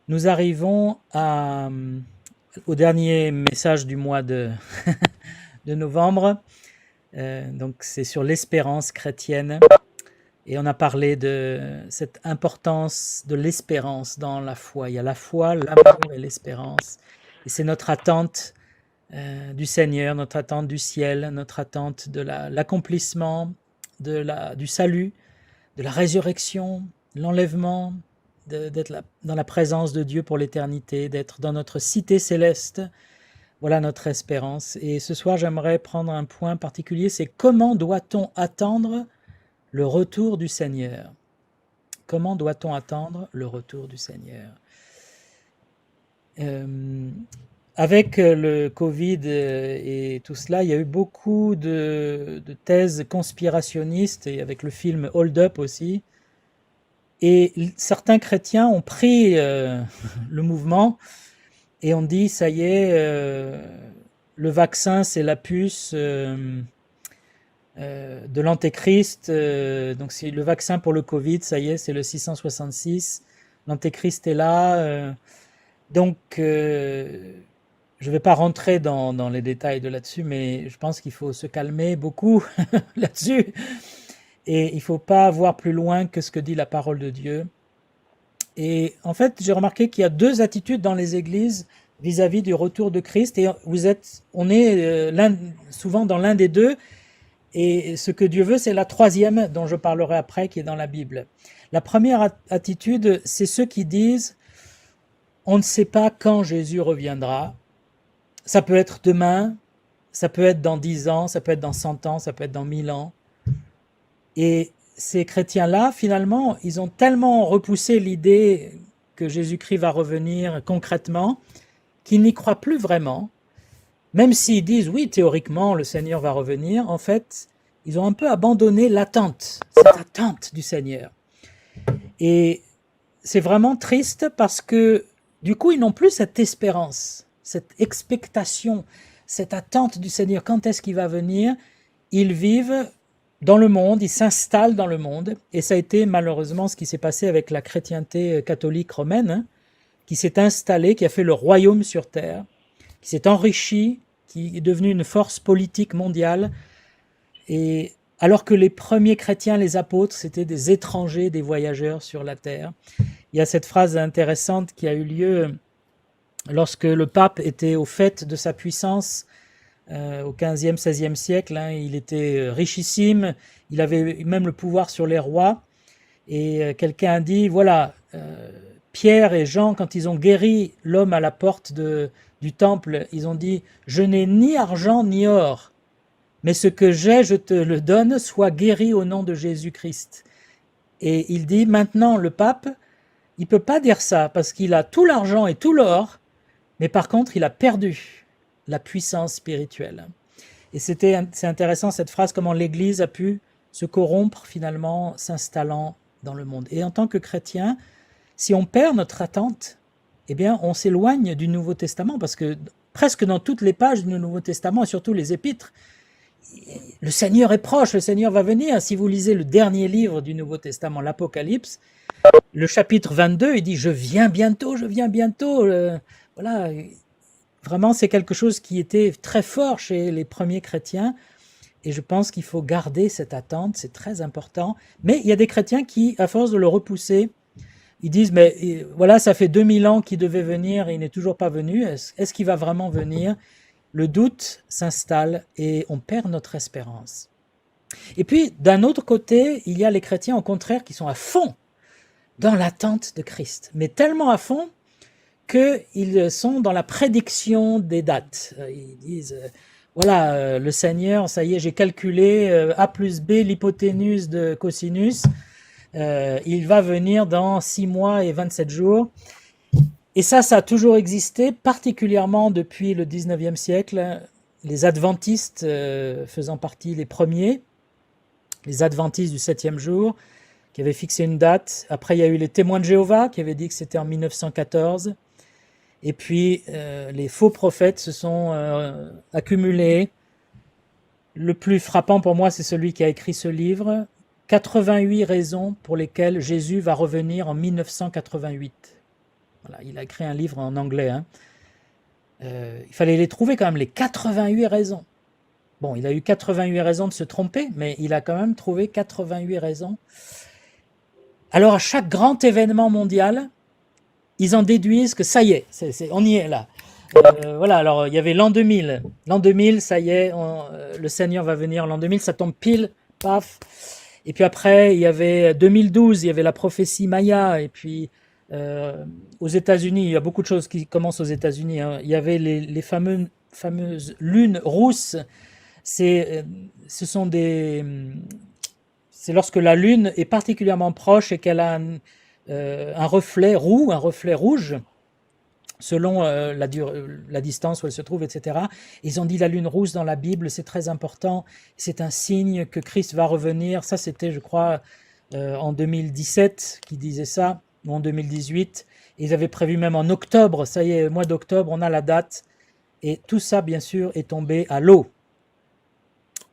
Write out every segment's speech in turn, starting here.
Nous arrivons au dernier message du mois de novembre. Donc c'est sur l'espérance chrétienne. Et on a parlé de cette importance de l'espérance dans la foi. Il y a la foi, l'amour et l'espérance. Et c'est notre attente du Seigneur, notre attente du ciel, notre attente de l'accomplissement du salut, de la résurrection, l'enlèvement, d'être dans la présence de Dieu pour l'éternité, d'être dans notre cité céleste. Voilà notre espérance. Et ce soir, j'aimerais prendre un point particulier, c'est comment doit-on attendre le retour du Seigneur? Comment doit-on attendre le retour du Seigneur? Avec le Covid et tout cela, il y a eu beaucoup de thèses conspirationnistes, et avec le film Hold Up aussi. Et certains chrétiens ont pris le mouvement et ont dit, ça y est, le vaccin, c'est la puce de l'antéchrist. Donc c'est le vaccin pour le Covid, ça y est, c'est le 666. L'antéchrist est là. Donc, je ne vais pas rentrer dans les détails de là-dessus, mais je pense qu'il faut se calmer beaucoup là-dessus. Et il ne faut pas voir plus loin que ce que dit la parole de Dieu. Et en fait, j'ai remarqué qu'il y a deux attitudes dans les églises vis-à-vis du retour de Christ. Et on est souvent dans l'un des deux. Et ce que Dieu veut, c'est la troisième dont je parlerai après, qui est dans la Bible. La première attitude, c'est ceux qui disent on ne sait pas quand Jésus reviendra. Ça peut être demain, ça peut être dans 10 ans, ça peut être dans 100 ans, ça peut être dans 1000 ans. Et ces chrétiens-là, finalement, ils ont tellement repoussé l'idée que Jésus-Christ va revenir concrètement, qu'ils n'y croient plus vraiment. Même s'ils disent, oui, théoriquement, le Seigneur va revenir, en fait, ils ont un peu abandonné l'attente, cette attente du Seigneur. Et c'est vraiment triste parce que, du coup, ils n'ont plus cette espérance, cette expectation, cette attente du Seigneur. Quand est-ce qu'il va venir? Ils vivent dans le monde, ils s'installent dans le monde. Et ça a été malheureusement ce qui s'est passé avec la chrétienté catholique romaine, qui s'est installée, qui a fait le royaume sur terre, qui s'est enrichie, qui est devenue une force politique mondiale. Et alors que les premiers chrétiens, les apôtres, c'était des étrangers, des voyageurs sur la terre. Il y a cette phrase intéressante qui a eu lieu lorsque le pape était au fait de sa puissance au 15e, 16e siècle. Il était richissime, il avait même le pouvoir sur les rois. Et quelqu'un a dit, voilà, Pierre et Jean, quand ils ont guéri l'homme à la porte du temple, ils ont dit, je n'ai ni argent ni or, mais ce que j'ai, je te le donne, sois guéri au nom de Jésus-Christ. Et il dit, maintenant, le pape, il ne peut pas dire ça, parce qu'il a tout l'argent et tout l'or, mais par contre, il a perdu la puissance spirituelle. Et c'est intéressant cette phrase, comment l'Église a pu se corrompre finalement, s'installant dans le monde. Et en tant que chrétien, si on perd notre attente, eh bien, on s'éloigne du Nouveau Testament, parce que presque dans toutes les pages du Nouveau Testament, et surtout les épîtres, le Seigneur est proche, le Seigneur va venir. Si vous lisez le dernier livre du Nouveau Testament, l'Apocalypse, le chapitre 22, il dit « Je viens bientôt, je viens bientôt ». Voilà, vraiment, c'est quelque chose qui était très fort chez les premiers chrétiens. Et je pense qu'il faut garder cette attente, c'est très important. Mais il y a des chrétiens qui, à force de le repousser, ils disent, mais voilà, ça fait 2000 ans qu'il devait venir et il n'est toujours pas venu. Est-ce qu'il va vraiment venir? Le doute s'installe et on perd notre espérance. Et puis, d'un autre côté, il y a les chrétiens, au contraire, qui sont à fond dans l'attente de Christ. Mais tellement à fond qu'ils sont dans la prédiction des dates. Ils disent, voilà, le Seigneur, ça y est, j'ai calculé A plus B, l'hypoténuse de cosinus, il va venir dans 6 mois et 27 jours. Et ça a toujours existé, particulièrement depuis le 19e siècle, les adventistes faisant partie les premiers, les adventistes du 7e jour, qui avaient fixé une date. Après, il y a eu les témoins de Jéhovah, qui avaient dit que c'était en 1914. Et puis, les faux prophètes se sont accumulés. Le plus frappant pour moi, c'est celui qui a écrit ce livre, 88 raisons pour lesquelles Jésus va revenir en 1988. Voilà, il a écrit un livre en anglais, hein. Il fallait les trouver quand même, les 88 raisons. Bon, il a eu 88 raisons de se tromper, mais il a quand même trouvé 88 raisons. Alors, à chaque grand événement mondial, ils en déduisent que ça y est, on y est là. Voilà, alors il y avait l'an 2000. L'an 2000, ça y est, le Seigneur va venir. L'an 2000, ça tombe pile, paf. Et puis après, il y avait 2012, il y avait la prophétie Maya. Et puis aux États-Unis, il y a beaucoup de choses qui commencent aux États-Unis, hein. Il y avait les fameuses lunes rousses. C'est lorsque la lune est particulièrement proche et qu'elle a un reflet roux, un reflet rouge, selon la distance où elle se trouve, etc. Ils ont dit la lune rousse dans la Bible, c'est très important, c'est un signe que Christ va revenir. Ça, c'était, je crois, en 2017 qu'ils disaient ça, ou en 2018. Ils avaient prévu même en octobre, ça y est, mois d'octobre, on a la date. Et tout ça, bien sûr, est tombé à l'eau.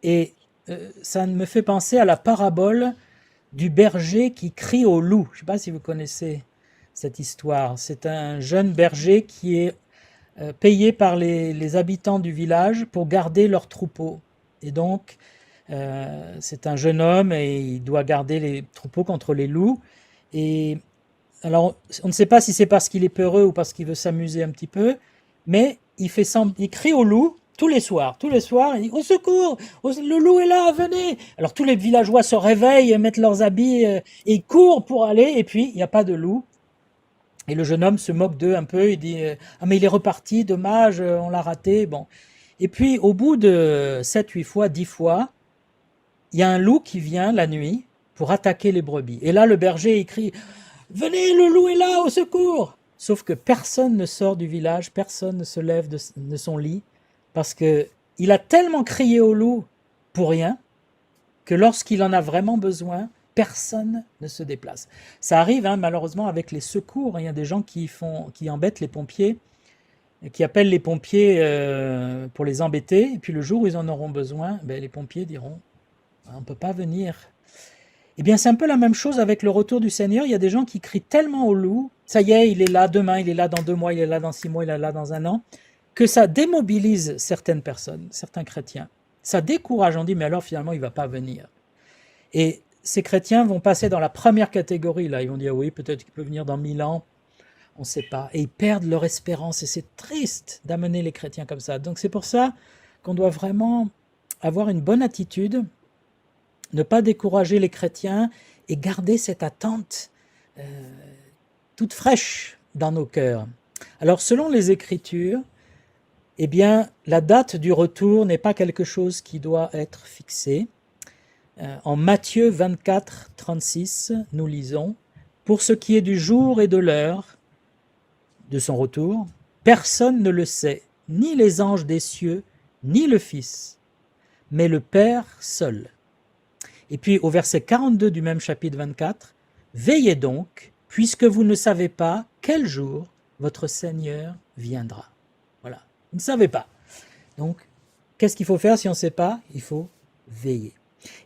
Et ça me fait penser à la parabole du berger qui crie au loup. Je ne sais pas si vous connaissez cette histoire. C'est un jeune berger qui est payé par les habitants du village pour garder leurs troupeaux. Et donc, c'est un jeune homme et il doit garder les troupeaux contre les loups. Et alors, on ne sait pas si c'est parce qu'il est peureux ou parce qu'il veut s'amuser un petit peu, mais il crie au loup tous les soirs, il dit « Au secours, le loup est là, venez !» Alors tous les villageois se réveillent, mettent leurs habits et ils courent pour aller, et puis il n'y a pas de loup. Et le jeune homme se moque d'eux un peu, il dit « Ah mais il est reparti, dommage, on l'a raté. » Bon. Et puis au bout de 7, 8 fois, 10 fois, il y a un loup qui vient la nuit pour attaquer les brebis. Et là le berger il crie « Venez, le loup est là, au secours !» Sauf que personne ne sort du village, personne ne se lève de son lit, parce qu'il a tellement crié au loup pour rien, que lorsqu'il en a vraiment besoin, personne ne se déplace. Ça arrive, hein, malheureusement, avec les secours. Il y a des gens qui embêtent les pompiers, qui appellent les pompiers pour les embêter, et puis le jour où ils en auront besoin, les pompiers diront « On ne peut pas venir ». Eh bien, c'est un peu la même chose avec le retour du Seigneur. Il y a des gens qui crient tellement au loup, ça y est, il est là demain, il est là dans 2 mois, il est là dans 6 mois, il est là dans 1 an, que ça démobilise certaines personnes, certains chrétiens. Ça décourage, on dit, mais alors finalement, il ne va pas venir. Et ces chrétiens vont passer dans la première catégorie, là. Ils vont dire, oui, peut-être qu'il peut venir dans 1000 ans, on ne sait pas. Et ils perdent leur espérance, et c'est triste d'amener les chrétiens comme ça. Donc c'est pour ça qu'on doit vraiment avoir une bonne attitude, ne pas décourager les chrétiens et garder cette attente toute fraîche dans nos cœurs. Alors selon les Écritures, eh bien, la date du retour n'est pas quelque chose qui doit être fixé. En Matthieu 24, 36, nous lisons « Pour ce qui est du jour et de l'heure de son retour, personne ne le sait, ni les anges des cieux, ni le Fils, mais le Père seul. » Et puis au verset 42 du même chapitre 24, « Veillez donc, puisque vous ne savez pas quel jour votre Seigneur viendra. » Voilà, vous ne savez pas. Donc, qu'est-ce qu'il faut faire si on ne sait pas? Il faut veiller.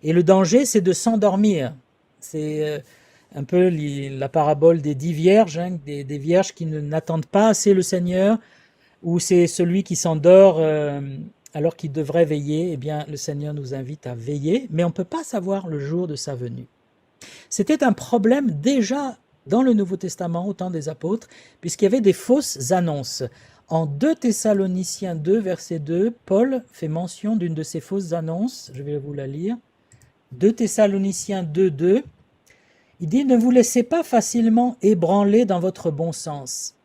Et le danger, c'est de s'endormir. C'est un peu la parabole des 10 vierges, hein, des vierges qui n'attendent pas assez le Seigneur, ou c'est celui qui s'endort alors qu'il devrait veiller. Eh bien, le Seigneur nous invite à veiller, mais on ne peut pas savoir le jour de sa venue. C'était un problème déjà dans le Nouveau Testament, au temps des apôtres, puisqu'il y avait des fausses annonces. En 2 Thessaloniciens 2, verset 2, Paul fait mention d'une de ces fausses annonces. Je vais vous la lire. 2 Thessaloniciens 2, 2. Il dit « Ne vous laissez pas facilement ébranler dans votre bon sens,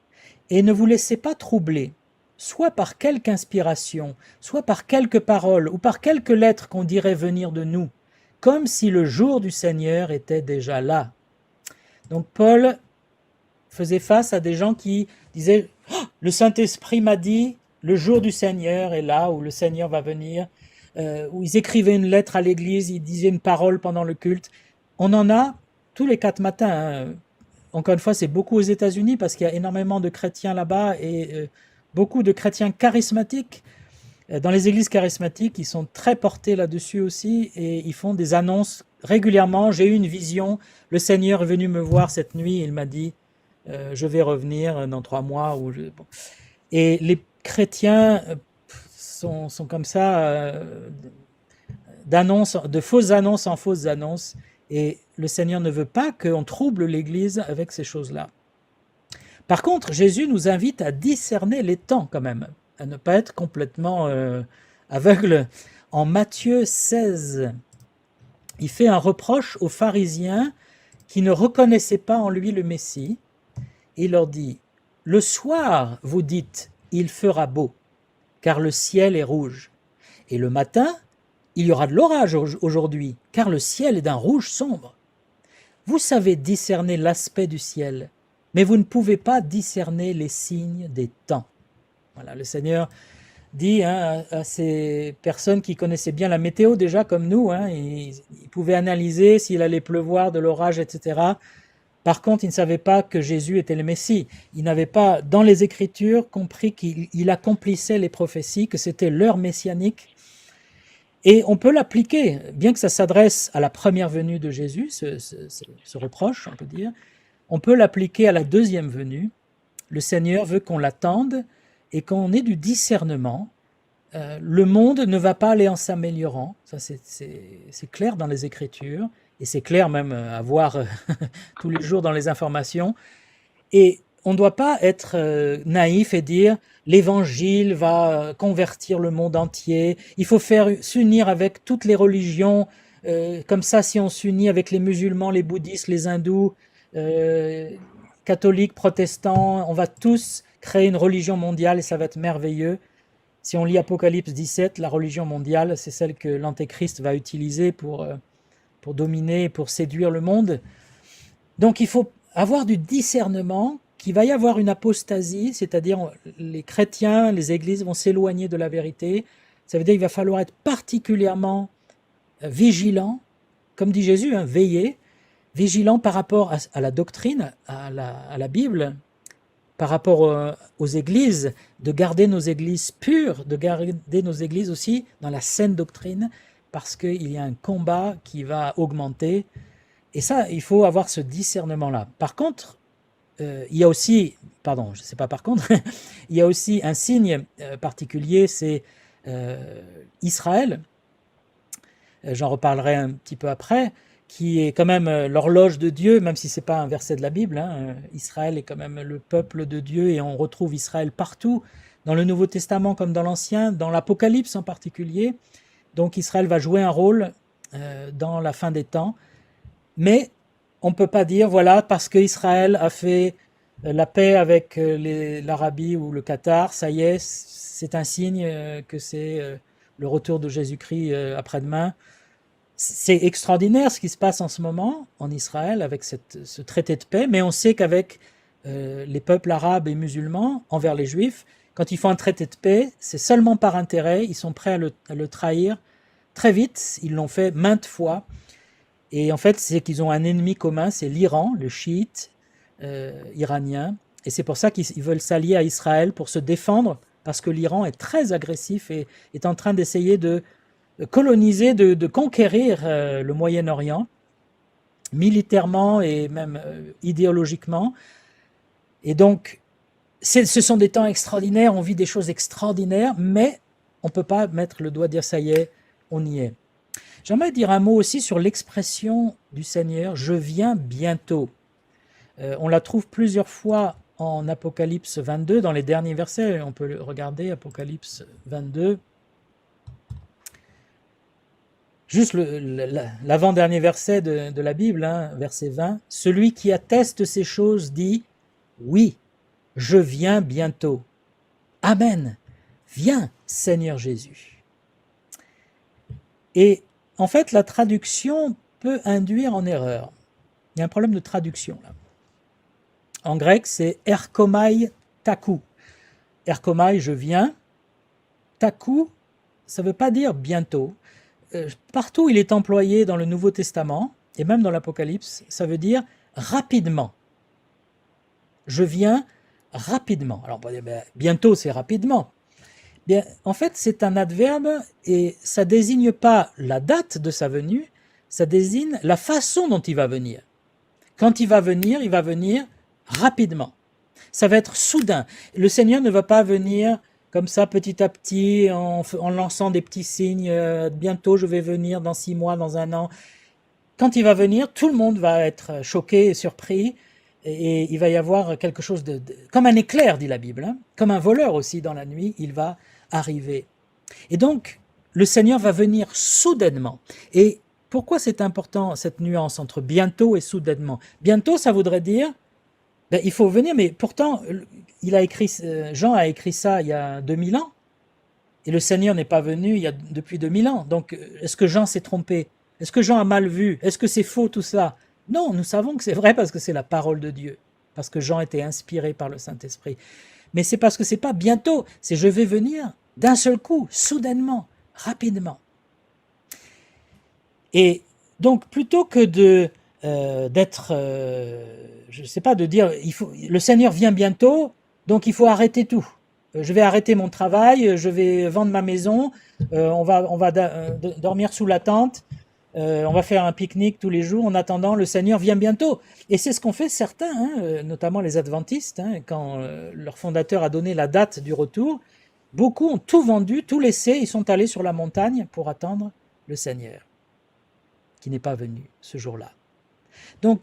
et ne vous laissez pas troubler, soit par quelque inspiration, soit par quelques paroles, ou par quelques lettres qu'on dirait venir de nous, comme si le jour du Seigneur était déjà là. » Donc Paul faisait face à des gens qui disaient oh, « Le Saint-Esprit m'a dit, le jour du Seigneur est là, où le Seigneur va venir. » Où ils écrivaient une lettre à l'église, ils disaient une parole pendant le culte. On en a tous les 4 matins. Hein. Encore une fois, c'est beaucoup aux États-Unis parce qu'il y a énormément de chrétiens là-bas et beaucoup de chrétiens charismatiques. Dans les églises charismatiques, ils sont très portés là-dessus aussi et ils font des annonces régulièrement. J'ai eu une vision, le Seigneur est venu me voir cette nuit, il m'a dit je vais revenir dans 3 mois. Bon. Et les chrétiens sont comme ça, de fausses annonces en fausses annonces. Et le Seigneur ne veut pas qu'on trouble l'Église avec ces choses-là. Par contre, Jésus nous invite à discerner les temps quand même, à ne pas être complètement aveugle. En Matthieu 16, il fait un reproche aux pharisiens qui ne reconnaissaient pas en lui le Messie. Il leur dit, « Le soir, vous dites, il fera beau, car le ciel est rouge. Et le matin, il y aura de l'orage aujourd'hui, car le ciel est d'un rouge sombre. Vous savez discerner l'aspect du ciel, mais vous ne pouvez pas discerner les signes des temps. » Voilà, le Seigneur dit à ces personnes qui connaissaient bien la météo déjà comme nous, ils pouvaient analyser s'il allait pleuvoir, de l'orage, etc. Par contre, ils ne savaient pas que Jésus était le Messie. Ils n'avaient pas, dans les Écritures, compris qu'il accomplissait les prophéties, que c'était l'heure messianique. Et on peut l'appliquer, bien que ça s'adresse à la première venue de Jésus, ce reproche, on peut dire, on peut l'appliquer à la deuxième venue. Le Seigneur veut qu'on l'attende et qu'on ait du discernement. Le monde ne va pas aller en s'améliorant, ça c'est clair dans les Écritures, et c'est clair même à voir tous les jours dans les informations. Et on ne doit pas être naïf et dire l'Évangile va convertir le monde entier, il faut s'unir avec toutes les religions, comme ça si on s'unit avec les musulmans, les bouddhistes, les hindous, catholiques, protestants, on va tous créer une religion mondiale et ça va être merveilleux. Si on lit Apocalypse 17, la religion mondiale, c'est celle que l'Antéchrist va utiliser pour dominer, pour séduire le monde. Donc il faut avoir du discernement, qu'il va y avoir une apostasie, c'est-à-dire les chrétiens, les églises vont s'éloigner de la vérité. Ça veut dire qu'il va falloir être particulièrement vigilant, comme dit Jésus, veiller, vigilant par rapport à la doctrine, à la Bible, par rapport aux églises, de garder nos églises pures, de garder nos églises aussi dans la saine doctrine, parce qu'il y a un combat qui va augmenter. Et ça, il faut avoir ce discernement-là. Par contre, il y a aussi, pardon, je ne sais pas par contre, il y a aussi un signe particulier, c'est Israël, j'en reparlerai un petit peu après, qui est quand même l'horloge de Dieu, même si ce n'est pas un verset de la Bible. Israël est quand même le peuple de Dieu et on retrouve Israël partout, dans le Nouveau Testament comme dans l'Ancien, dans l'Apocalypse en particulier. Donc Israël va jouer un rôle dans la fin des temps. Mais on ne peut pas dire, voilà, parce qu'Israël a fait la paix avec l'Arabie ou le Qatar, ça y est, c'est un signe que c'est le retour de Jésus-Christ après-demain. C'est extraordinaire ce qui se passe en ce moment en Israël avec ce traité de paix, mais on sait qu'avec les peuples arabes et musulmans envers les Juifs, quand ils font un traité de paix, c'est seulement par intérêt, ils sont prêts à le trahir très vite, ils l'ont fait maintes fois. Et en fait, c'est qu'ils ont un ennemi commun, c'est l'Iran, le chiite iranien. Et c'est pour ça qu'ils veulent s'allier à Israël pour se défendre, parce que l'Iran est très agressif et est en train d'essayer de coloniser, de conquérir le Moyen-Orient, militairement et même idéologiquement. Et donc, ce sont des temps extraordinaires, on vit des choses extraordinaires, mais on ne peut pas mettre le doigt, dire ça y est, on y est. J'aimerais dire un mot aussi sur l'expression du Seigneur « Je viens bientôt ». On la trouve plusieurs fois en Apocalypse 22, dans les derniers versets. On peut le regarder, Apocalypse 22. Juste l'avant-dernier verset de la Bible, verset 20. « Celui qui atteste ces choses dit « Oui, je viens bientôt. Amen. Viens, Seigneur Jésus. » Et en fait, la traduction peut induire en erreur. Il y a un problème de traduction là. En grec, c'est erkomai taku. Erkomai, je viens. Taku, ça ne veut pas dire bientôt. Partout, il est employé dans le Nouveau Testament, et même dans l'Apocalypse, ça veut dire rapidement. Je viens rapidement. Alors, on peut dire, bientôt, c'est rapidement. Bien, en fait, c'est un adverbe et ça ne désigne pas la date de sa venue, ça désigne la façon dont il va venir. Quand il va venir rapidement. Ça va être soudain. Le Seigneur ne va pas venir comme ça petit à petit en lançant des petits signes. Bientôt je vais venir, dans 6 mois, dans 1 an. Quand il va venir, tout le monde va être choqué et surpris. Et il va y avoir quelque chose comme un éclair, dit la Bible, hein, comme un voleur aussi dans la nuit, il va arriver. Et donc, le Seigneur va venir soudainement. Et pourquoi c'est important, cette nuance entre bientôt et soudainement? Bientôt, ça voudrait dire, il faut venir, mais pourtant, Jean a écrit ça il y a 2000 ans, et le Seigneur n'est pas venu depuis 2000 ans. Donc, est-ce que Jean s'est trompé? Est-ce que Jean a mal vu? Est-ce que c'est faux tout ça? Non, nous savons que c'est vrai parce que c'est la parole de Dieu, parce que Jean était inspiré par le Saint-Esprit. Mais c'est parce que c'est pas bientôt, c'est je vais venir d'un seul coup, soudainement, rapidement. Et donc, plutôt que d'être, je ne sais pas, de dire, le Seigneur vient bientôt, donc il faut arrêter tout. Je vais arrêter mon travail, je vais vendre ma maison, on va dormir sous la tente, on va faire un pique-nique tous les jours en attendant le Seigneur vient bientôt. Et c'est ce qu'ont fait certains, hein, notamment les adventistes, hein, quand leur fondateur a donné la date du retour. Beaucoup ont tout vendu, tout laissé, ils sont allés sur la montagne pour attendre le Seigneur, qui n'est pas venu ce jour-là. Donc,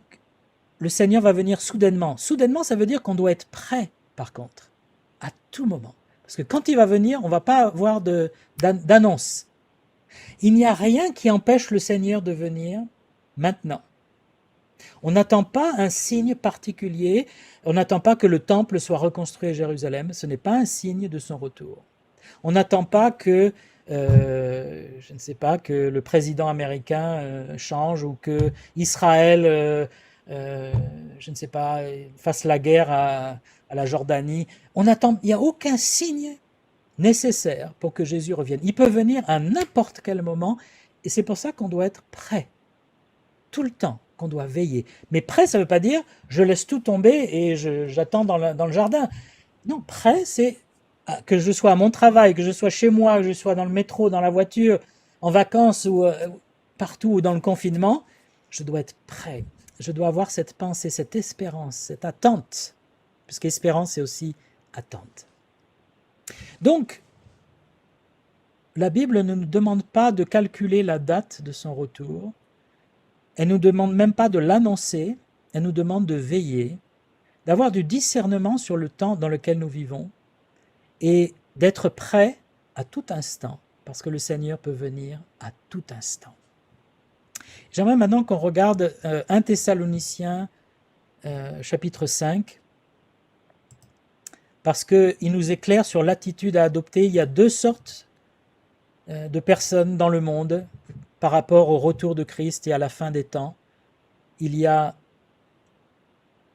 le Seigneur va venir soudainement. Soudainement, ça veut dire qu'on doit être prêt, par contre, à tout moment. Parce que quand il va venir, on ne va pas avoir d'annonce. Il n'y a rien qui empêche le Seigneur de venir maintenant. On n'attend pas un signe particulier, on n'attend pas que le temple soit reconstruit à Jérusalem, ce n'est pas un signe de son retour. On n'attend pas que, je ne sais pas, que le président américain change ou que Israël, je ne sais pas, fasse la guerre à la Jordanie. Il n'y a aucun signe nécessaire pour que Jésus revienne. Il peut venir à n'importe quel moment et c'est pour ça qu'on doit être prêt, tout le temps, qu'on doit veiller. Mais prêt, ça ne veut pas dire je laisse tout tomber et j'attends dans le jardin. Non, prêt, c'est que je sois à mon travail, que je sois chez moi, que je sois dans le métro, dans la voiture, en vacances ou partout ou dans le confinement, je dois être prêt. Je dois avoir cette pensée, cette espérance, cette attente, puisqu'espérance, c'est aussi attente. Donc, la Bible ne nous demande pas de calculer la date de son retour, elle ne nous demande même pas de l'annoncer, elle nous demande de veiller, d'avoir du discernement sur le temps dans lequel nous vivons et d'être prêt à tout instant, parce que le Seigneur peut venir à tout instant. J'aimerais maintenant qu'on regarde 1 Thessaloniciens chapitre 5, parce qu'il nous éclaire sur l'attitude à adopter. Il y a 2 sortes de personnes dans le monde par rapport au retour de Christ et à la fin des temps. Il y a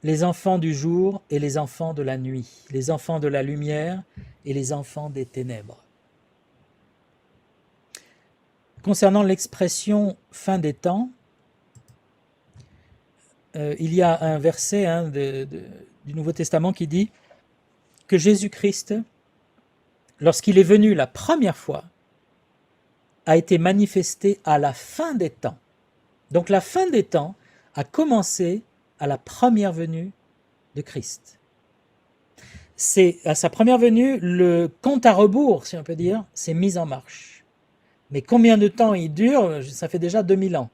les enfants du jour et les enfants de la nuit, les enfants de la lumière et les enfants des ténèbres. Concernant l'expression « fin des temps », il y a un verset du Nouveau Testament qui dit que Jésus-Christ, lorsqu'il est venu la première fois, a été manifesté à la fin des temps. Donc la fin des temps a commencé à la première venue de Christ. C'est à sa première venue, le compte à rebours, si on peut dire, s'est mis en marche. Mais combien de temps il dure? Ça fait déjà 2000 ans.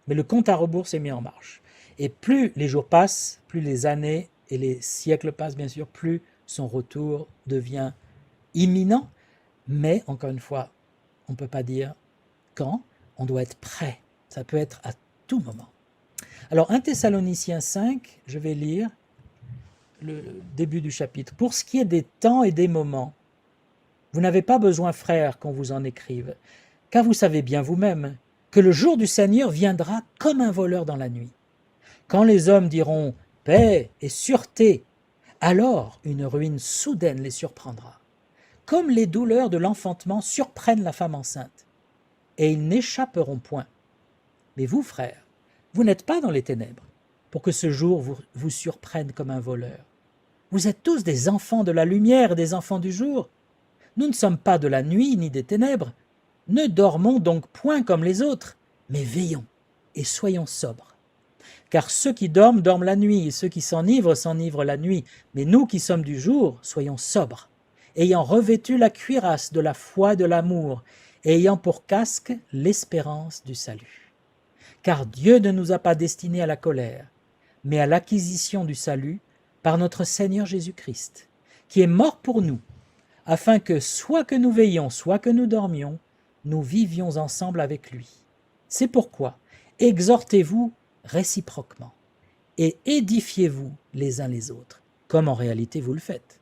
Mais le compte à rebours s'est mis en marche. Et plus les jours passent, plus les années et les siècles passent, bien sûr, plus son retour devient imminent. Mais, encore une fois, on ne peut pas dire quand, on doit être prêt. Ça peut être à tout moment. Alors, 1 Thessaloniciens 5, je vais lire le début du chapitre. « Pour ce qui est des temps et des moments, vous n'avez pas besoin, frères, qu'on vous en écrive, car vous savez bien vous-même que le jour du Seigneur viendra comme un voleur dans la nuit. Quand les hommes diront « paix et sûreté », alors une ruine soudaine les surprendra, comme les douleurs de l'enfantement surprennent la femme enceinte, et ils n'échapperont point. Mais vous, frères, vous n'êtes pas dans les ténèbres, pour que ce jour vous surprenne comme un voleur. Vous êtes tous des enfants de la lumière et des enfants du jour. Nous ne sommes pas de la nuit ni des ténèbres. Ne dormons donc point comme les autres, mais veillons et soyons sobres. Car ceux qui dorment, dorment la nuit, et ceux qui s'enivrent, s'enivrent la nuit. Mais nous qui sommes du jour, soyons sobres, ayant revêtu la cuirasse de la foi et de l'amour, et ayant pour casque l'espérance du salut. Car Dieu ne nous a pas destinés à la colère, mais à l'acquisition du salut par notre Seigneur Jésus-Christ, qui est mort pour nous, afin que, soit que nous veillions, soit que nous dormions, nous vivions ensemble avec lui. C'est pourquoi, exhortez-vous réciproquement et édifiez-vous les uns les autres, comme en réalité vous le faites.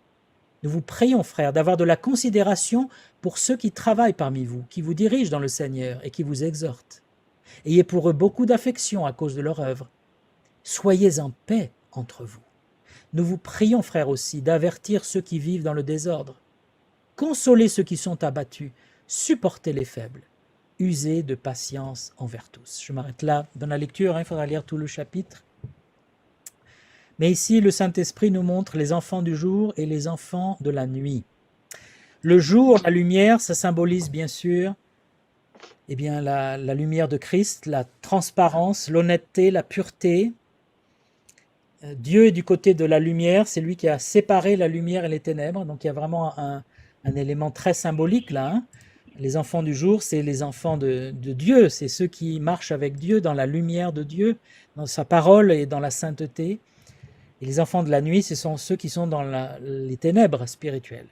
Nous vous prions, frères, d'avoir de la considération pour ceux qui travaillent parmi vous, qui vous dirigent dans le Seigneur et qui vous exhortent. Ayez pour eux beaucoup d'affection à cause de leur œuvre. Soyez en paix entre vous. Nous vous prions, frères, aussi, d'avertir ceux qui vivent dans le désordre. Consolez ceux qui sont abattus, supportez les faibles, usez de patience envers tous. Je m'arrête là dans la lecture, il faudra lire tout le chapitre. Mais ici, le Saint-Esprit nous montre les enfants du jour et les enfants de la nuit. Le jour, la lumière, ça symbolise bien sûr la lumière de Christ, la transparence, l'honnêteté, la pureté. Dieu est du côté de la lumière, c'est lui qui a séparé la lumière et les ténèbres, donc il y a vraiment un élément très symbolique là. Les enfants du jour, c'est les enfants de Dieu, c'est ceux qui marchent avec Dieu dans la lumière de Dieu, dans sa parole et dans la sainteté. Et les enfants de la nuit, ce sont ceux qui sont dans les ténèbres spirituelles.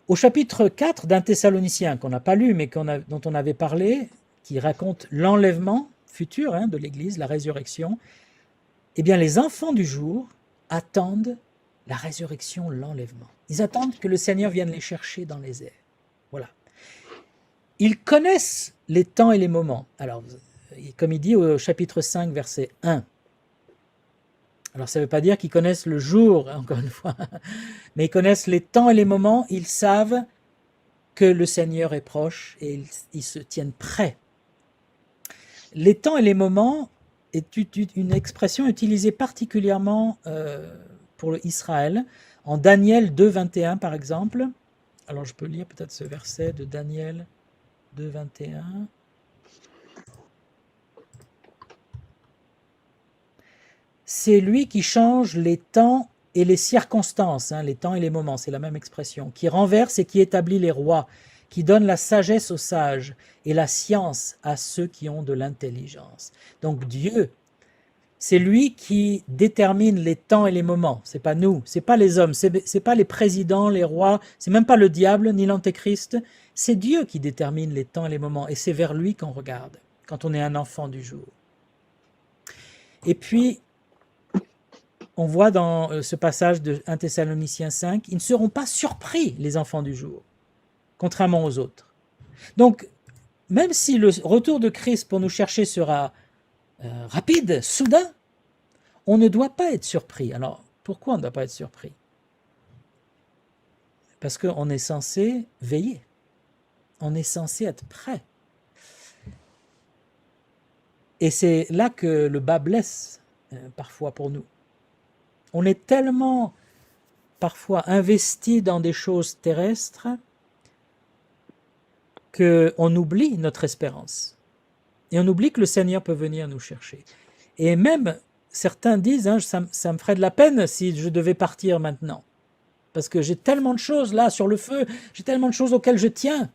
Au chapitre 4 d'un Thessaloniciens, qu'on n'a pas lu, mais dont on avait parlé, qui raconte l'enlèvement futur de l'Église, la résurrection, eh bien les enfants du jour attendent la résurrection, l'enlèvement. Ils attendent que le Seigneur vienne les chercher dans les airs. Voilà. Ils connaissent les temps et les moments. Alors, comme il dit au chapitre 5, verset 1, alors ça ne veut pas dire qu'ils connaissent le jour, encore une fois, mais ils connaissent les temps et les moments, ils savent que le Seigneur est proche et ils se tiennent prêts. Les temps et les moments est une expression utilisée particulièrement pour Israël, en Daniel 2, 21 par exemple. Alors je peux lire peut-être ce verset de Daniel 2, 21. C'est lui qui change les temps et les circonstances, les temps et les moments, c'est la même expression, qui renverse et qui établit les rois, qui donne la sagesse aux sages et la science à ceux qui ont de l'intelligence. Donc Dieu, c'est lui qui détermine les temps et les moments, c'est pas nous, c'est pas les hommes, c'est pas les présidents, les rois, c'est même pas le diable ni l'antéchrist, c'est Dieu qui détermine les temps et les moments, et c'est vers lui qu'on regarde, quand on est un enfant du jour. Et puis, on voit dans ce passage de 1 Thessaloniciens 5, ils ne seront pas surpris, les enfants du jour, contrairement aux autres. Donc, même si le retour de Christ pour nous chercher sera rapide, soudain, on ne doit pas être surpris. Alors, pourquoi on ne doit pas être surpris? Parce qu'on est censé veiller, on est censé être prêt. Et c'est là que le bas blesse, parfois pour nous. On est tellement parfois investi dans des choses terrestres qu'on oublie notre espérance. Et on oublie que le Seigneur peut venir nous chercher. Et même, certains disent, ça me ferait de la peine si je devais partir maintenant. Parce que j'ai tellement de choses là sur le feu, j'ai tellement de choses auxquelles je tiens.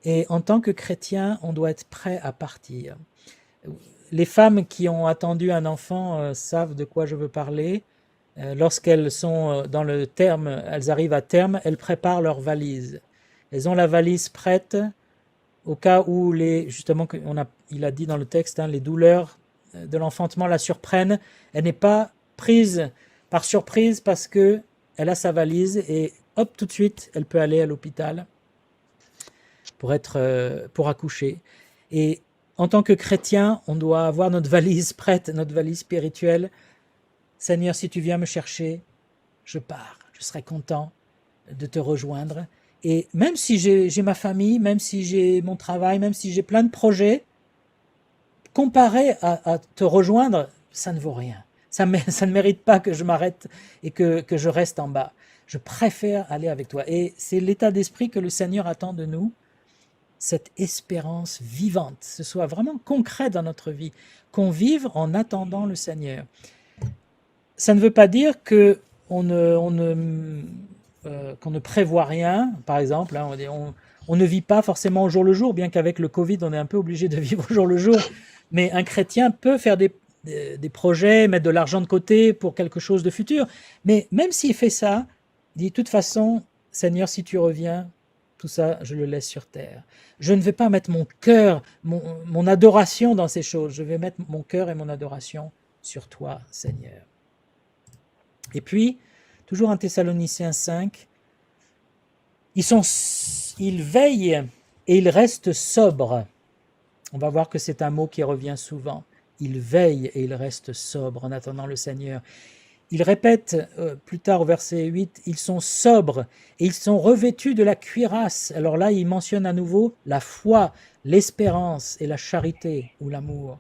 Et en tant que chrétien, on doit être prêt à partir. Les femmes qui ont attendu un enfant savent de quoi je veux parler. Lorsqu'elles sont dans le terme, elles arrivent à terme, elles préparent leur valise. Elles ont la valise prête au cas où, justement, il a dit dans le texte, les douleurs de l'enfantement la surprennent. Elle n'est pas prise par surprise parce qu'elle a sa valise et hop, tout de suite, elle peut aller à l'hôpital pour accoucher. Et en tant que chrétien, on doit avoir notre valise prête, notre valise spirituelle. Seigneur, si tu viens me chercher, je pars. Je serai content de te rejoindre. Et même si j'ai ma famille, même si j'ai mon travail, même si j'ai plein de projets, comparé à te rejoindre, ça ne vaut rien. Ça ne mérite pas que je m'arrête et que je reste en bas. Je préfère aller avec toi. Et c'est l'état d'esprit que le Seigneur attend de nous. cette espérance vivante, ce soit vraiment concret dans notre vie, qu'on vive en attendant le Seigneur. Ça ne veut pas dire que qu'on ne prévoit rien, par exemple, hein, on ne vit pas forcément au jour le jour, bien qu'avec le Covid, on est un peu obligé de vivre au jour le jour, mais un chrétien peut faire des projets, mettre de l'argent de côté pour quelque chose de futur, mais même s'il fait ça, il dit, de toute façon, Seigneur, si tu reviens, tout ça, je le laisse sur terre. Je ne vais pas mettre mon cœur, mon adoration dans ces choses, je vais mettre mon cœur et mon adoration sur toi, Seigneur. Et puis, toujours en Thessaloniciens 5, ils veillent et ils restent sobres. On va voir que c'est un mot qui revient souvent. Ils veillent et ils restent sobres en attendant le Seigneur. Il répète plus tard au verset 8, ils sont sobres et ils sont revêtus de la cuirasse. Alors là, il mentionne à nouveau la foi, l'espérance et la charité ou l'amour.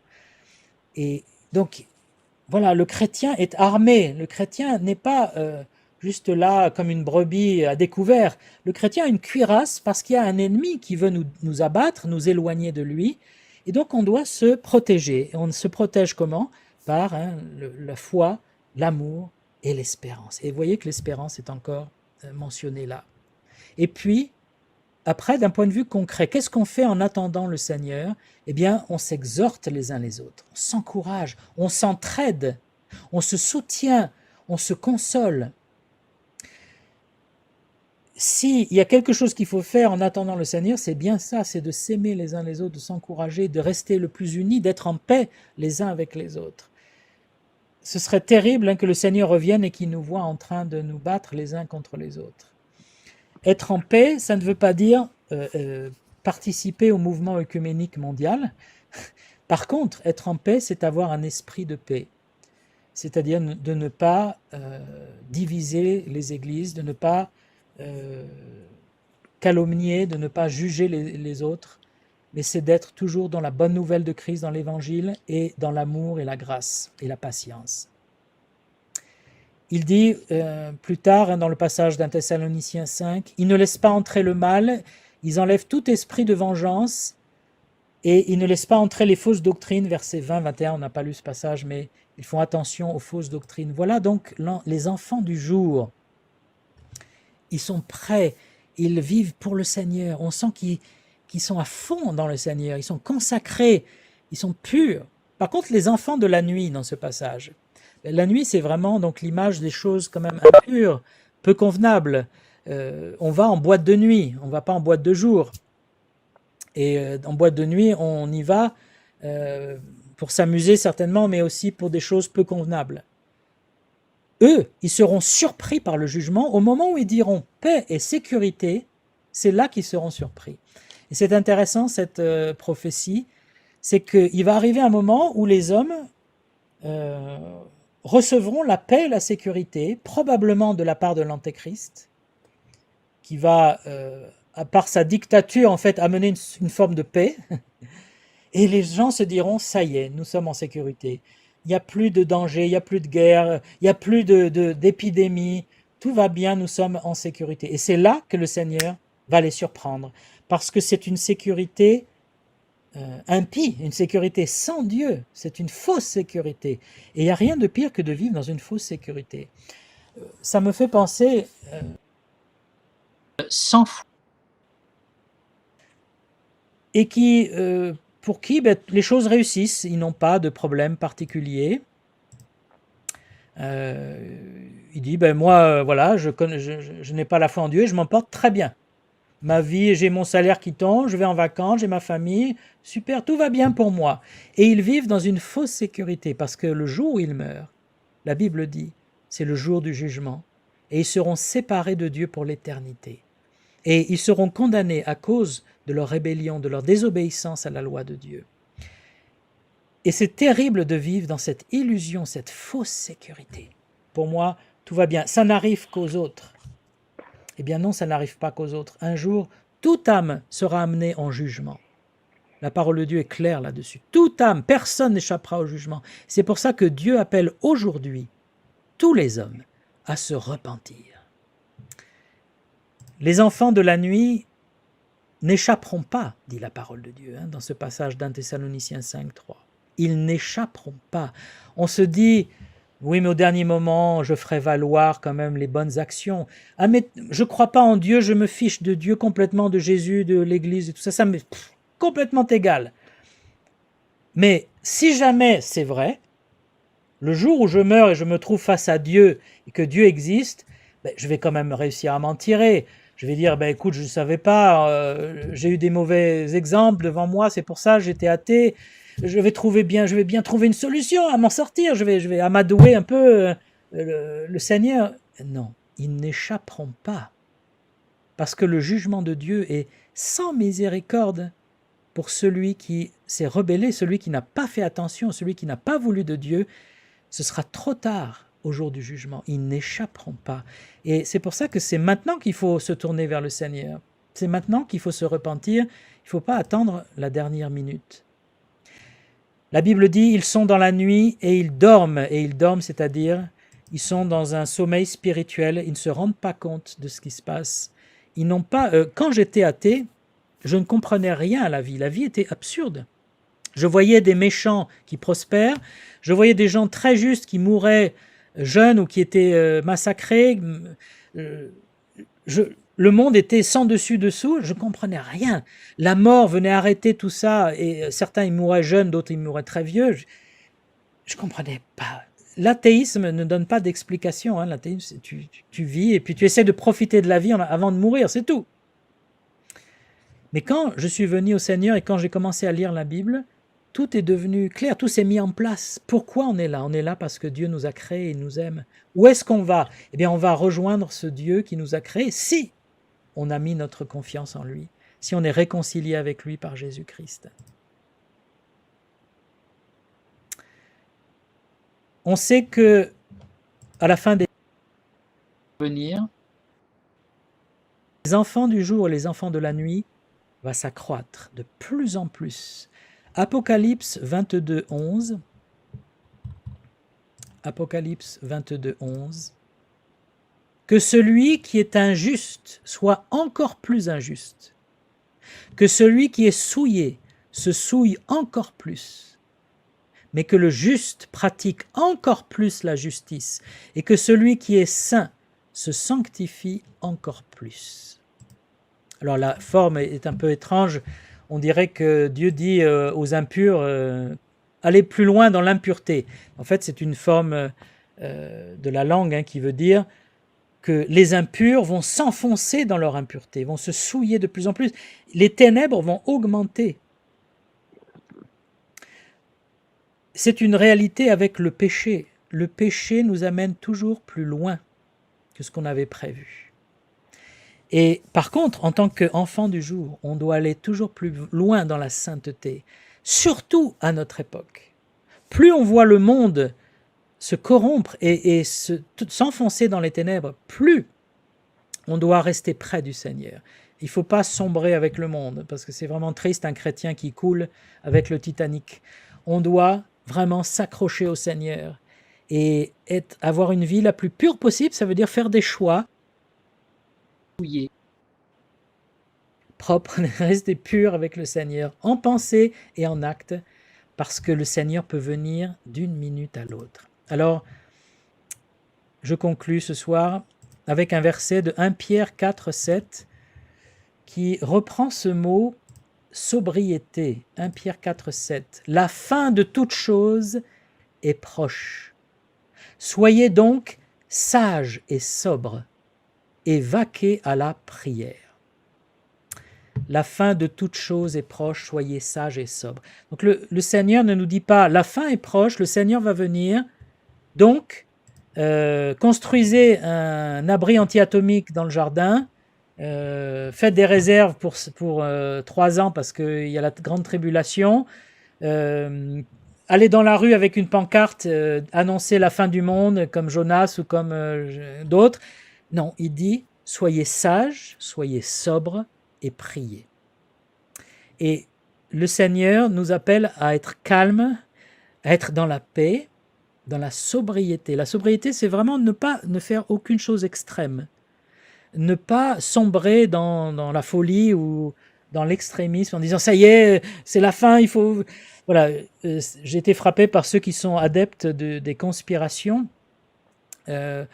Et donc, voilà, le chrétien est armé. Le chrétien n'est pas juste là comme une brebis à découvert. Le chrétien a une cuirasse parce qu'il y a un ennemi qui veut nous abattre, nous éloigner de lui. Et donc, on doit se protéger. Et on se protège comment? Par la foi, l'amour et l'espérance. Et vous voyez que l'espérance est encore mentionnée là. Et puis, après, d'un point de vue concret, qu'est-ce qu'on fait en attendant le Seigneur? Eh bien, on s'exhorte les uns les autres, on s'encourage, on s'entraide, on se soutient, on se console. S'il y a quelque chose qu'il faut faire en attendant le Seigneur, c'est bien ça, c'est de s'aimer les uns les autres, de s'encourager, de rester le plus unis, d'être en paix les uns avec les autres. Ce serait terrible que le Seigneur revienne et qu'il nous voit en train de nous battre les uns contre les autres. Être en paix, ça ne veut pas dire participer au mouvement œcuménique mondial. Par contre, être en paix, c'est avoir un esprit de paix. C'est-à-dire de ne pas diviser les églises, de ne pas calomnier, de ne pas juger les autres, mais c'est d'être toujours dans la bonne nouvelle de Christ, dans l'Évangile, et dans l'amour et la grâce et la patience. Il dit plus tard, dans le passage d'un Thessaloniciens 5, « Ils ne laissent pas entrer le mal, ils enlèvent tout esprit de vengeance, et ils ne laissent pas entrer les fausses doctrines. » Versets 20, 21, on n'a pas lu ce passage, mais ils font attention aux fausses doctrines. Voilà donc les enfants du jour. Ils sont prêts, ils vivent pour le Seigneur. On sent qu'ils sont à fond dans le Seigneur, ils sont consacrés, ils sont purs. Par contre, les enfants de la nuit dans ce passage, la nuit, c'est vraiment donc l'image des choses quand même impures, peu convenables. On va en boîte de nuit, on ne va pas en boîte de jour. Et en boîte de nuit, on y va pour s'amuser certainement, mais aussi pour des choses peu convenables. Eux, ils seront surpris par le jugement. Au moment où ils diront paix et sécurité, c'est là qu'ils seront surpris. Et c'est intéressant cette prophétie, c'est qu'il va arriver un moment où les hommes recevront la paix et la sécurité, probablement de la part de l'Antéchrist, qui va, par sa dictature, en fait, amener une forme de paix. Et les gens se diront, ça y est, nous sommes en sécurité. Il n'y a plus de danger, il n'y a plus de guerre, il n'y a plus d'épidémie. Tout va bien, nous sommes en sécurité. Et c'est là que le Seigneur va les surprendre. Parce que c'est une sécurité impie, une sécurité sans Dieu. C'est une fausse sécurité. Et il n'y a rien de pire que de vivre dans une fausse sécurité. Ça me fait penser... sans foi. Et qui... pour qui les choses réussissent, ils n'ont pas de problème particulier. Il dit, moi, voilà, je n'ai pas la foi en Dieu et je m'en porte très bien. Ma vie, j'ai mon salaire qui tombe, je vais en vacances, j'ai ma famille, super, tout va bien pour moi. Et ils vivent dans une fausse sécurité parce que le jour où ils meurent, la Bible dit, c'est le jour du jugement et ils seront séparés de Dieu pour l'éternité. Et ils seront condamnés à cause de leur rébellion, de leur désobéissance à la loi de Dieu. Et c'est terrible de vivre dans cette illusion, cette fausse sécurité. Pour moi, tout va bien. Ça n'arrive qu'aux autres. Eh bien non, ça n'arrive pas qu'aux autres. Un jour, toute âme sera amenée en jugement. La parole de Dieu est claire là-dessus. Toute âme, personne n'échappera au jugement. C'est pour ça que Dieu appelle aujourd'hui tous les hommes à se repentir. Les enfants de la nuit, n'échapperont pas, dit la parole de Dieu, dans ce passage d'un Thessaloniciens 5:3. Ils n'échapperont pas. On se dit, oui, mais au dernier moment, je ferai valoir quand même les bonnes actions. Ah, mais je ne crois pas en Dieu, je me fiche de Dieu complètement, de Jésus, de l'Église et tout ça, ça m'est complètement égal. Mais si jamais c'est vrai, le jour où je meurs et je me trouve face à Dieu et que Dieu existe, je vais quand même réussir à m'en tirer. Je vais dire, écoute, je ne savais pas, j'ai eu des mauvais exemples devant moi, c'est pour ça j'étais athée. Je vais bien trouver une solution à m'en sortir. Je vais amadouer un peu le Seigneur. Non, ils n'échapperont pas. Parce que le jugement de Dieu est sans miséricorde pour celui qui s'est rebellé, celui qui n'a pas fait attention, celui qui n'a pas voulu de Dieu. Ce sera trop tard au jour du jugement. Ils n'échapperont pas. Et c'est pour ça que c'est maintenant qu'il faut se tourner vers le Seigneur. C'est maintenant qu'il faut se repentir. Il ne faut pas attendre la dernière minute. La Bible dit, ils sont dans la nuit et ils dorment. Et ils dorment, c'est-à-dire, ils sont dans un sommeil spirituel. Ils ne se rendent pas compte de ce qui se passe. Ils n'ont pas. Quand j'étais athée, je ne comprenais rien à la vie. La vie était absurde. Je voyais des méchants qui prospèrent. Je voyais des gens très justes qui mouraient jeunes ou qui étaient massacrés. Le monde était sans dessus-dessous, je ne comprenais rien. La mort venait arrêter tout ça, et certains ils mouraient jeunes, d'autres ils mouraient très vieux. Je ne comprenais pas. L'athéisme ne donne pas d'explication. L'athéisme, tu vis et puis tu essaies de profiter de la vie avant de mourir, c'est tout. Mais quand je suis venu au Seigneur et quand j'ai commencé à lire la Bible, tout est devenu clair, tout s'est mis en place. Pourquoi on est là? On est là parce que Dieu nous a créés et nous aime. Où est-ce qu'on va? Eh bien, on va rejoindre ce Dieu qui nous a créés si on a mis notre confiance en lui, si on est réconcilié avec lui par Jésus-Christ. On sait que à la fin des venir, les enfants du jour et les enfants de la nuit va s'accroître de plus en plus. Apocalypse 22, 11. Apocalypse 22, 11. Que celui qui est injuste soit encore plus injuste. Que celui qui est souillé se souille encore plus. Mais que le juste pratique encore plus la justice. Et que celui qui est saint se sanctifie encore plus. Alors la forme est un peu étrange. On dirait que Dieu dit aux impurs, allez plus loin dans l'impureté. En fait, c'est une forme de la langue qui veut dire que les impurs vont s'enfoncer dans leur impureté, vont se souiller de plus en plus. Les ténèbres vont augmenter. C'est une réalité avec le péché. Le péché nous amène toujours plus loin que ce qu'on avait prévu. Et par contre, en tant qu'enfant du jour, on doit aller toujours plus loin dans la sainteté, surtout à notre époque. Plus on voit le monde se corrompre et s'enfoncer dans les ténèbres, plus on doit rester près du Seigneur. Il ne faut pas sombrer avec le monde, parce que c'est vraiment triste un chrétien qui coule avec le Titanic. On doit vraiment s'accrocher au Seigneur et avoir une vie la plus pure possible. Ça veut dire faire des choix propre, rester pur avec le Seigneur, en pensée et en acte, parce que le Seigneur peut venir d'une minute à l'autre. Alors, je conclus ce soir avec un verset de 1 Pierre 4, 7, qui reprend ce mot sobriété. 1 Pierre 4, 7. La fin de toute chose est proche. Soyez donc sages et sobres, et vaquez à la prière. La fin de toute chose est proche, soyez sages et sobres. Donc le Seigneur ne nous dit pas, la fin est proche, le Seigneur va venir, donc construisez un abri anti-atomique dans le jardin, faites des réserves pour 3 ans parce qu'il y a la grande tribulation, allez dans la rue avec une pancarte, annoncer la fin du monde comme Jonas ou comme d'autres. Non, il dit, soyez sages, soyez sobres et priez. Et le Seigneur nous appelle à être calme, à être dans la paix, dans la sobriété. La sobriété, c'est vraiment ne faire aucune chose extrême. Ne pas sombrer dans la folie ou dans l'extrémisme en disant ça y est, c'est la fin, il faut. Voilà, j'ai été frappé par ceux qui sont adeptes des conspirations. Euh,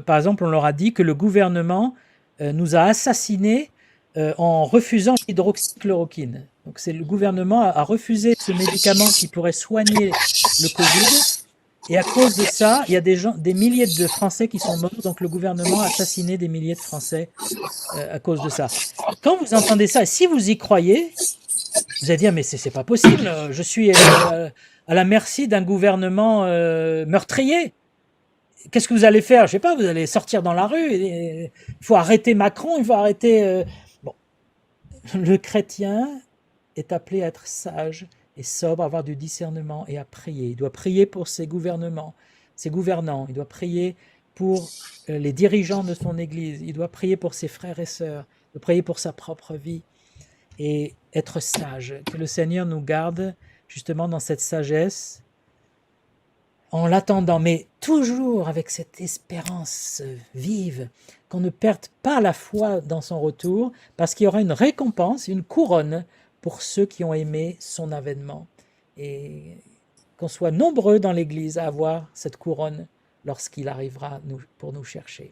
Par exemple, on leur a dit que le gouvernement nous a assassinés en refusant l'hydroxychloroquine. Donc c'est le gouvernement a refusé ce médicament qui pourrait soigner le Covid. Et à cause de ça, il y a des milliers de Français qui sont morts. Donc le gouvernement a assassiné des milliers de Français à cause de ça. Quand vous entendez ça, et si vous y croyez, vous allez dire mais c'est pas possible. Je suis à la merci d'un gouvernement meurtrier. Qu'est-ce que vous allez faire? Je sais pas, vous allez sortir dans la rue. Il faut arrêter Macron, il faut arrêter. Bon, le chrétien est appelé à être sage et sobre, à avoir du discernement et à prier. Il doit prier pour ses gouvernements, ses gouvernants. Il doit prier pour les dirigeants de son Église. Il doit prier pour ses frères et sœurs. Il doit prier pour sa propre vie et être sage. Que le Seigneur nous garde justement dans cette sagesse en l'attendant, mais toujours avec cette espérance vive, qu'on ne perde pas la foi dans son retour, parce qu'il y aura une récompense, une couronne pour ceux qui ont aimé son avènement. Et qu'on soit nombreux dans l'Église à avoir cette couronne lorsqu'il arrivera pour nous chercher.